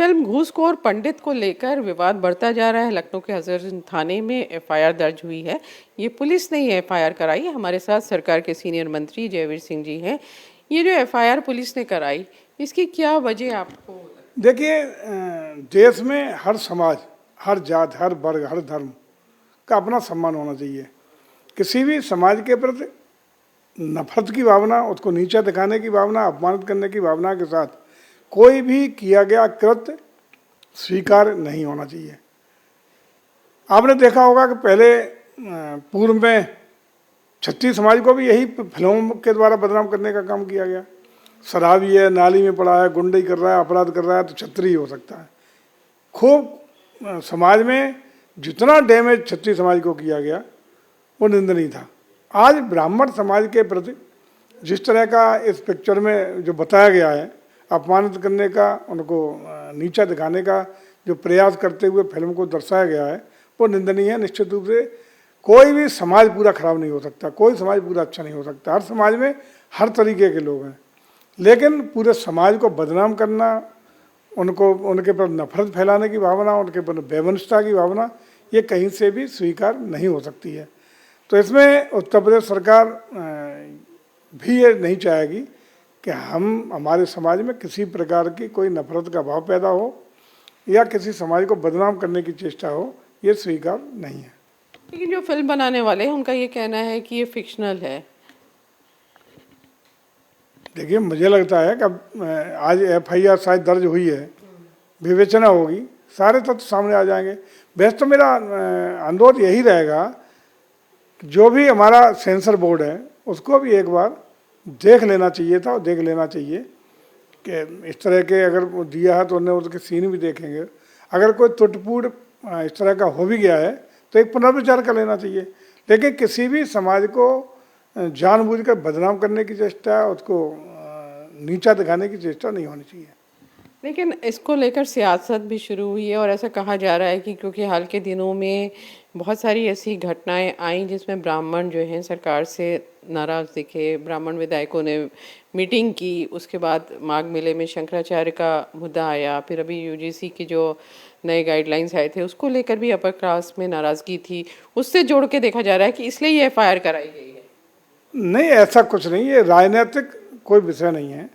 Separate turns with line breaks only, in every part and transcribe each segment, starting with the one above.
Film घूसखोर पंडित को लेकर विवाद बढ़ता जा रहा है। लखनऊ के हजरत थाने में एफआईआर दर्ज हुई है। ये पुलिस ने ये एफआईआर कराई। हमारे साथ सरकार के सीनियर मंत्री जयवीर सिंह जी हैं। ये जो एफआईआर पुलिस ने कराई, इसकी क्या वजह आपको?
देखिए, देश में हर समाज, हर जात, हर वर्ग, हर धर्म का अपना सम्मान होना चाहिए। किसी भी समाज के प्रति नफरत की भावना, उसको नीचा दिखाने की भावना, अपमानित करने की भावना के साथ कोई भी किया गया कृत्य स्वीकार नहीं होना चाहिए। आपने देखा होगा कि पहले पूर्व में छत्री समाज को भी यही फिल्मों के द्वारा बदनाम करने का काम किया गया। शराबी है, नाली में पड़ा है, गुंडई कर रहा है, अपराध कर रहा है तो छत्री ही हो सकता है। खूब समाज में जितना डैमेज छत्री समाज को किया गया वो निंदनीय था। आज ब्राह्मण समाज के प्रति जिस तरह का इस पिक्चर में जो बताया गया है, अपमानित करने का, उनको नीचा दिखाने का जो प्रयास करते हुए फिल्म को दर्शाया गया है, वो निंदनीय है। निश्चित रूप से कोई भी समाज पूरा खराब नहीं हो सकता, कोई समाज पूरा अच्छा नहीं हो सकता। हर समाज में हर तरीके के लोग हैं, लेकिन पूरे समाज को बदनाम करना, उनको उनके पर नफरत फैलाने की भावना, उनके पर वैमनस्यता की भावना, ये कहीं से भी स्वीकार नहीं हो सकती है। तो इसमें उत्तर प्रदेश सरकार भी ये नहीं चाहेगी कि हमारे समाज में किसी प्रकार की कोई नफरत का भाव पैदा हो या किसी समाज को बदनाम करने की चेष्टा हो, ये स्वीकार नहीं है।
लेकिन जो फिल्म बनाने वाले हैं उनका ये कहना है कि ये फिक्शनल है।
देखिए, मुझे लगता है कि आज एफआईआर शायद दर्ज हुई है, विवेचना होगी, सारे तथ्य सामने आ जाएंगे। वैसे तो मेरा अनुरोध यही रहेगा कि जो भी हमारा सेंसर बोर्ड है उसको भी एक बार देख लेना चाहिए था और देख लेना चाहिए कि इस तरह के अगर दिया है तो उन्हें उसके सीन भी देखेंगे। अगर कोई त्रुटिपूर्ण इस तरह का हो भी गया है तो एक पुनर्विचार कर लेना चाहिए। लेकिन किसी भी समाज को जानबूझकर बदनाम करने की चेष्टा, उसको नीचा दिखाने की चेष्टा नहीं होनी चाहिए।
लेकिन इसको लेकर सियासत भी शुरू हुई है और ऐसा कहा जा रहा है कि क्योंकि हाल के दिनों में बहुत सारी ऐसी घटनाएं आई जिसमें ब्राह्मण जो हैं सरकार से नाराज़ दिखे। ब्राह्मण विधायकों ने मीटिंग की, उसके बाद माघ मेले में शंकराचार्य का मुद्दा आया, फिर अभी यूजीसी की जो नए गाइडलाइंस आए थे उसको लेकर भी अपर कास्ट में नाराज़गी थी। उससे जोड़ के देखा जा रहा है कि इसलिए ये एफआईआर कराई गई है।
नहीं, ऐसा कुछ नहीं, ये राजनीतिक कोई विषय नहीं है।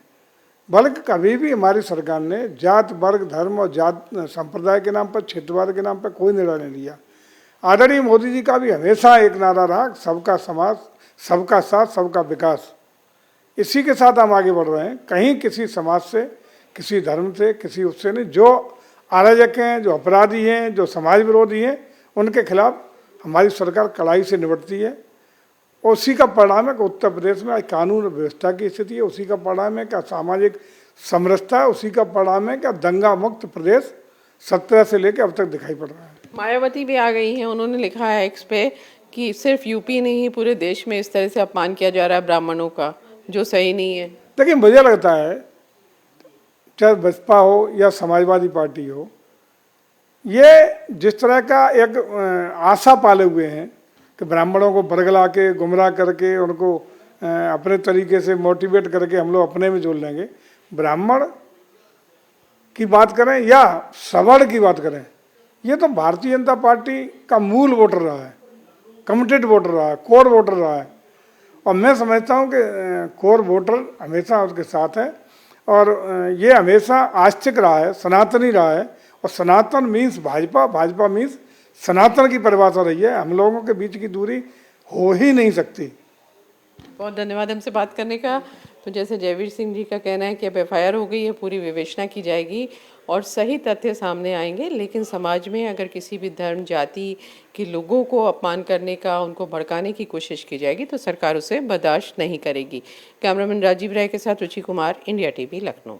बल्कि कभी भी हमारी सरकार ने जात, वर्ग, धर्म और जात संप्रदाय के नाम पर, क्षेत्रवाद के नाम पर कोई निर्णय नहीं लिया। आदरणीय मोदी जी का भी हमेशा एक नारा रहा, सबका समाज, सबका साथ, सबका विकास। इसी के साथ हम आगे बढ़ रहे हैं। कहीं किसी समाज से, किसी धर्म से, किसी उससे नहीं। जो अराजक हैं, जो अपराधी हैं, जो समाज विरोधी हैं, उनके खिलाफ हमारी सरकार कड़ाई से निपटती है। उसी का परिणाम है कि उत्तर प्रदेश में कानून व्यवस्था की स्थिति है, उसी का परिणाम है कि सामाजिक समरसता है, उसी का परिणाम है कि दंगा मुक्त प्रदेश 17 से लेकर अब तक दिखाई पड़ रहा है।
मायावती भी आ गई हैं, उन्होंने लिखा है एक्स पे कि सिर्फ यूपी नहीं पूरे देश में इस तरह से अपमान किया जा रहा है ब्राह्मणों का, जो सही नहीं है।
देखिए, मुझे लगता है चाहे बसपा हो या समाजवादी पार्टी हो, ये जिस तरह का एक आशा पाले हुए हैं कि ब्राह्मणों को बरगला के, गुमराह करके, उनको अपने तरीके से मोटिवेट करके हम लोग अपने में जोड़ लेंगे। ब्राह्मण की बात करें या सवर्ण की बात करें, ये तो भारतीय जनता पार्टी का मूल वोटर रहा है, कमिटेड वोटर रहा है, कोर वोटर रहा है। और मैं समझता हूँ कि कोर वोटर हमेशा उसके साथ है और ये हमेशा आस्तिक रहा है, सनातनी रहा है। और सनातन मीन्स भाजपा, भाजपा मीन्स सनातन की परिभाषा रही है। हम लोगों के बीच की दूरी हो ही नहीं सकती।
बहुत धन्यवाद हमसे बात करने का। तो जैसे जयवीर सिंह जी का कहना है कि अब एफआईआर हो गई है, पूरी विवेचना की जाएगी और सही तथ्य सामने आएंगे। लेकिन समाज में अगर किसी भी धर्म, जाति के लोगों को अपमान करने का, उनको भड़काने की कोशिश की जाएगी तो सरकार उसे बर्दाश्त नहीं करेगी। कैमरामैन राजीव राय के साथ रुचि कुमार, इंडिया टीवी, लखनऊ।